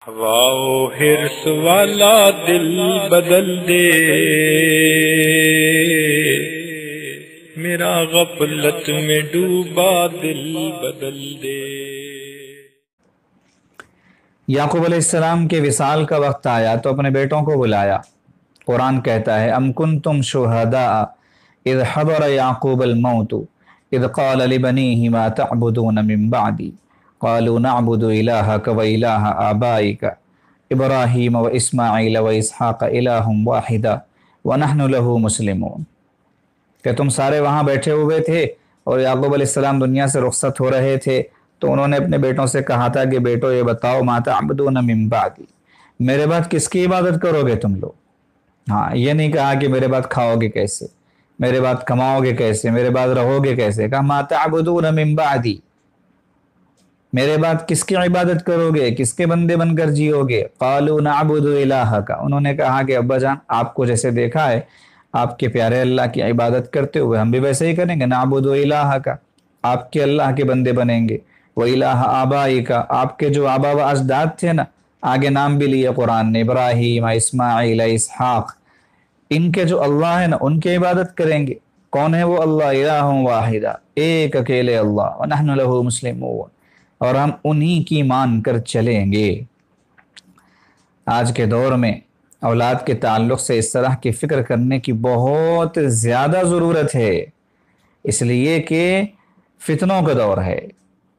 ہوا و حرص والا دل بدل دے، میرا غفلت میں ڈوبا دل بدل دے۔ یعقوب علیہ السلام کے وصال کا وقت آیا تو اپنے بیٹوں کو بلایا۔ قرآن کہتا ہے ام کنتم شہداء اذ حضر یعقوب الموت اذ قال لبنیہ ما تعبدون من بعدی قالوا نعبد الہک و الہ آبائک ابراہیم و اسماعیل و اسحاق الہ واحدا ونحن لہ مسلمون۔ کہ تم سارے وہاں بیٹھے ہوئے تھے اور یعقوب علیہ السلام دنیا سے رخصت ہو رہے تھے تو انہوں نے اپنے بیٹوں سے کہا تھا کہ بیٹو یہ بتاؤ ما تعبدون من بعدی، میرے بعد کس کی عبادت کرو گے تم لوگ؟ ہاں، یہ نہیں کہا کہ میرے بعد کھاؤ گے کیسے، میرے بعد کماؤ گے کیسے، میرے بعد رہو گے کیسے، کہا ما تعبدون من بعدی، میرے بعد کس کی عبادت کرو گے، کس کے بندے بن کر جیو گے؟ قالوا نعبد الہک، انہوں نے کہا کہ ابا جان آپ کو جیسے دیکھا ہے آپ کے پیارے اللہ کی عبادت کرتے ہوئے ہم بھی ویسے ہی کریں گے، نعبد الہک، آپ کے اللہ کے بندے بنیں گے، وَإِلَٰهَ آبَائِكَ، آپ کے جو آبا و اجداد تھے نا، آگے نام بھی لیے قرآن نے، ابراہیم، اسماعیل، اسحاق، ان کے جو اللہ ہیں نا ان کی عبادت کریں گے۔ کون ہے وہ اللہ؟ الہ واحدہ، ایک اکیلے اللہ، وَنَحْنُ لَهُ مُسْلِمُونَ، اور ہم انہی کی مان کر چلیں گے۔ آج کے دور میں اولاد کے تعلق سے اس طرح کی فکر کرنے کی بہت زیادہ ضرورت ہے، اس لیے کہ فتنوں کا دور ہے،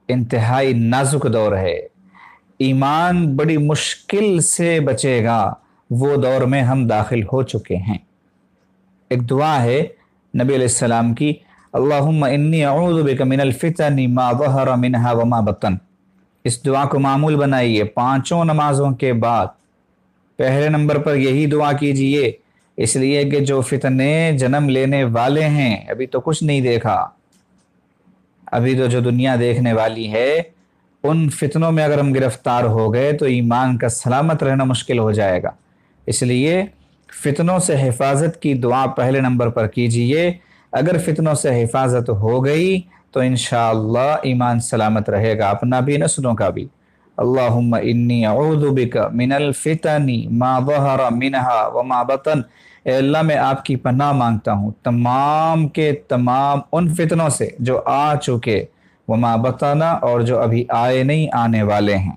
انتہائی نازک دور ہے، ایمان بڑی مشکل سے بچے گا، وہ دور میں ہم داخل ہو چکے ہیں۔ ایک دعا ہے نبی علیہ السلام کی، اللہم انی اعوذ بک من الفتن ما ظہر منہا وما بطن۔ اس دعا کو معمول بنائیے پانچوں نمازوں کے بعد، پہلے نمبر پر یہی دعا کیجئے، اس لیے کہ جو فتنے جنم لینے والے ہیں ابھی تو کچھ نہیں دیکھا، ابھی تو جو دنیا دیکھنے والی ہے ان فتنوں میں اگر ہم گرفتار ہو گئے تو ایمان کا سلامت رہنا مشکل ہو جائے گا، اس لیے فتنوں سے حفاظت کی دعا پہلے نمبر پر کیجئے۔ اگر فتنوں سے حفاظت ہو گئی تو انشاءاللہ ایمان سلامت رہے گا، اپنا بھی نسلوں کا بھی۔ اللہم انی اعوذ بک من الفتن ما ظہر منہا وما بطن، اے اللہ میں آپ کی پناہ مانگتا ہوں تمام کے تمام ان فتنوں سے جو آ چکے، وما بطن، اور جو ابھی آئے نہیں آنے والے ہیں۔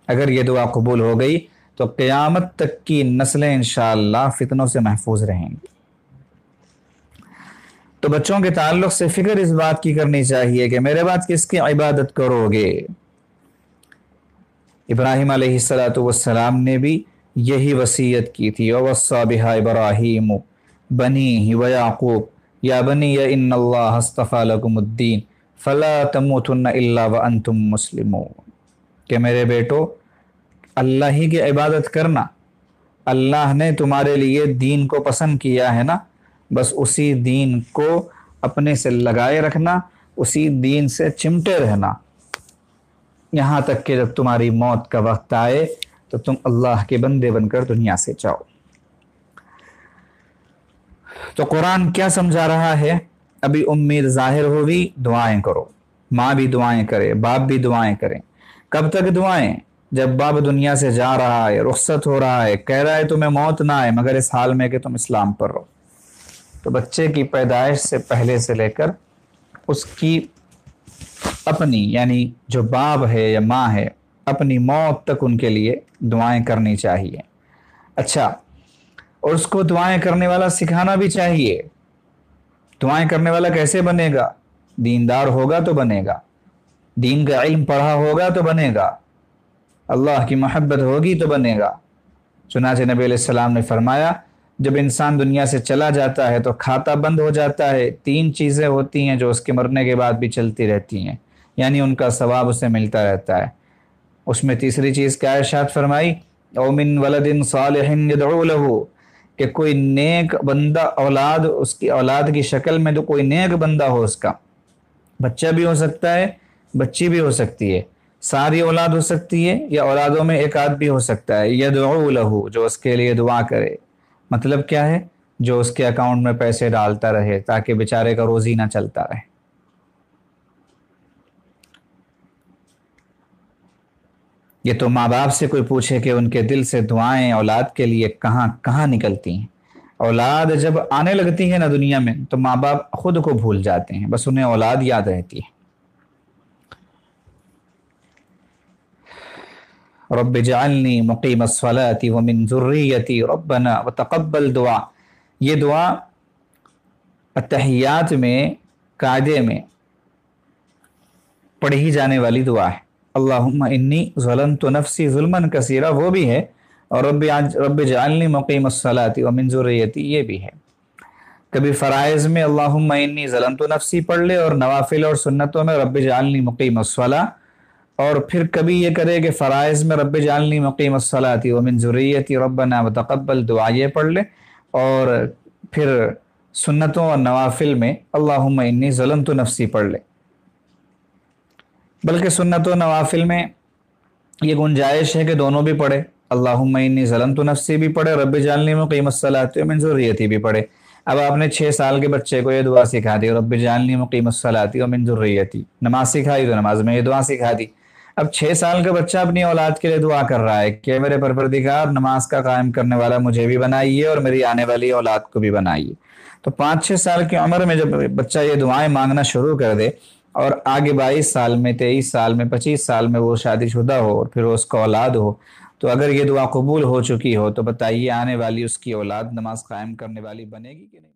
اگر یہ دعا قبول ہو گئی تو قیامت تک کی نسلیں انشاءاللہ فتنوں سے محفوظ رہیں گی۔ تو بچوں کے تعلق سے فکر اس بات کی کرنی چاہیے کہ میرے بعد کس کی عبادت کرو گے۔ ابراہیم علیہ السلام نے بھی یہی وصیت کی تھی، وَوَصَّى بِهَا إِبْرَاهِيمُ بَنِيهِ وَيَعْقُوبُ يَا بَنِيَّ إِنَّ اللَّهَ اصْطَفَىٰ لَكُمُ الدِّينَ فَلَا تَمُوتُنَّ إِلَّا وَأَنْتُمْ مُسْلِمُونَ، کہ میرے بیٹو اللہ ہی کی عبادت کرنا، اللہ نے تمہارے لیے دین کو پسند کیا ہے نا، بس اسی دین کو اپنے سے لگائے رکھنا، اسی دین سے چمٹے رہنا، یہاں تک کہ جب تمہاری موت کا وقت آئے تو تم اللہ کے بندے بن کر دنیا سے جاؤ۔ تو قرآن کیا سمجھا رہا ہے؟ ابھی امید ظاہر ہوئی، دعائیں کرو، ماں بھی دعائیں کرے، باپ بھی دعائیں کریں۔ کب تک دعائیں؟ جب باپ دنیا سے جا رہا ہے، رخصت ہو رہا ہے، کہہ رہا ہے تمہیں موت نہ آئے مگر اس حال میں کہ تم اسلام پر رہو، تو بچے کی پیدائش سے پہلے سے لے کر اس کی اپنی، یعنی جو باپ ہے یا ماں ہے، اپنی موت تک ان کے لیے دعائیں کرنی چاہیے۔ اچھا، اور اس کو دعائیں کرنے والا سکھانا بھی چاہیے۔ دعائیں کرنے والا کیسے بنے گا؟ دیندار ہوگا تو بنے گا، دین کا علم پڑھا ہوگا تو بنے گا، اللہ کی محبت ہوگی تو بنے گا۔ چنانچہ نبی علیہ السلام نے فرمایا جب انسان دنیا سے چلا جاتا ہے تو کھاتا بند ہو جاتا ہے، تین چیزیں ہوتی ہیں جو اس کے مرنے کے بعد بھی چلتی رہتی ہیں، یعنی ان کا ثواب اسے ملتا رہتا ہے۔ اس میں تیسری چیز کیا ارشاد فرمائی؟ او من ولد صالح یدعو له، کہ کوئی نیک بندہ، اولاد، اس کی اولاد کی شکل میں جو کوئی نیک بندہ ہو، اس کا بچہ بھی ہو سکتا ہے، بچی بھی ہو سکتی ہے، ساری اولاد ہو سکتی ہے یا اولادوں میں ایک آدھ بھی ہو سکتا ہے، یدعو له، جو اس کے لیے دعا کرے۔ مطلب کیا ہے؟ جو اس کے اکاؤنٹ میں پیسے ڈالتا رہے تاکہ بیچارے کا روزی نہ چلتا رہے۔ یہ تو ماں باپ سے کوئی پوچھے کہ ان کے دل سے دعائیں اولاد کے لیے کہاں کہاں نکلتی ہیں۔ اولاد جب آنے لگتی ہے نا دنیا میں تو ماں باپ خود کو بھول جاتے ہیں، بس انہیں اولاد یاد رہتی ہے۔ رب اجعلنی مقیم الصلاۃ ومن ذریتی ربنا وتقبل دعا، یہ دعا التحیات میں قاعدے میں پڑھی جانے والی دعا ہے۔ اللہم انی ظلمت نفسی ظلما کثیرا وہ بھی ہے، اور رب اجعلنی مقیم الصلاۃ ومن ذریتی یہ بھی ہے۔ کبھی فرائض میں اللہم انی ظلمت نفسی پڑھ لے، اور نوافل اور سنتوں میں رب اجعلنی مقیم الصلاۃ، اور پھر کبھی یہ کرے کہ فرائض میں رب اجعلنی مقیم الصلاۃ ومن ذریتی ربنا وتقبل دعا یہ پڑھ لے، اور پھر سنتوں اور نوافل میں اللہم انی ظلمت نفسی پڑھ لے۔ بلکہ سنت و نوافل میں یہ گنجائش ہے کہ دونوں بھی پڑھے، اللہم انی ظلمت نفسی بھی پڑھے، رب اجعلنی مقیم الصلاۃ ومن ذریتی بھی پڑھے۔ اب آپ نے 6 سال کے بچے کو یہ دعا سکھا دی، رب اجعلنی مقیم الصلاۃ ومن ذریتی، نماز سکھائی تو نماز میں یہ دعا سکھا دی۔ اب 6 سال کا بچہ اپنی اولاد کے لیے دعا کر رہا ہے کہ میرے پروردگار نماز کا قائم کرنے والا مجھے بھی بنائیے اور میری آنے والی اولاد کو بھی بنائیے۔ تو 5-6 سال کی عمر میں جب بچہ یہ دعائیں مانگنا شروع کر دے، اور آگے 22 سال میں، 23 سال میں، 25 سال میں وہ شادی شدہ ہو اور پھر اس کو اولاد ہو، تو اگر یہ دعا قبول ہو چکی ہو تو بتائیے آنے والی اس کی اولاد نماز قائم کرنے والی بنے گی کہ نہیں؟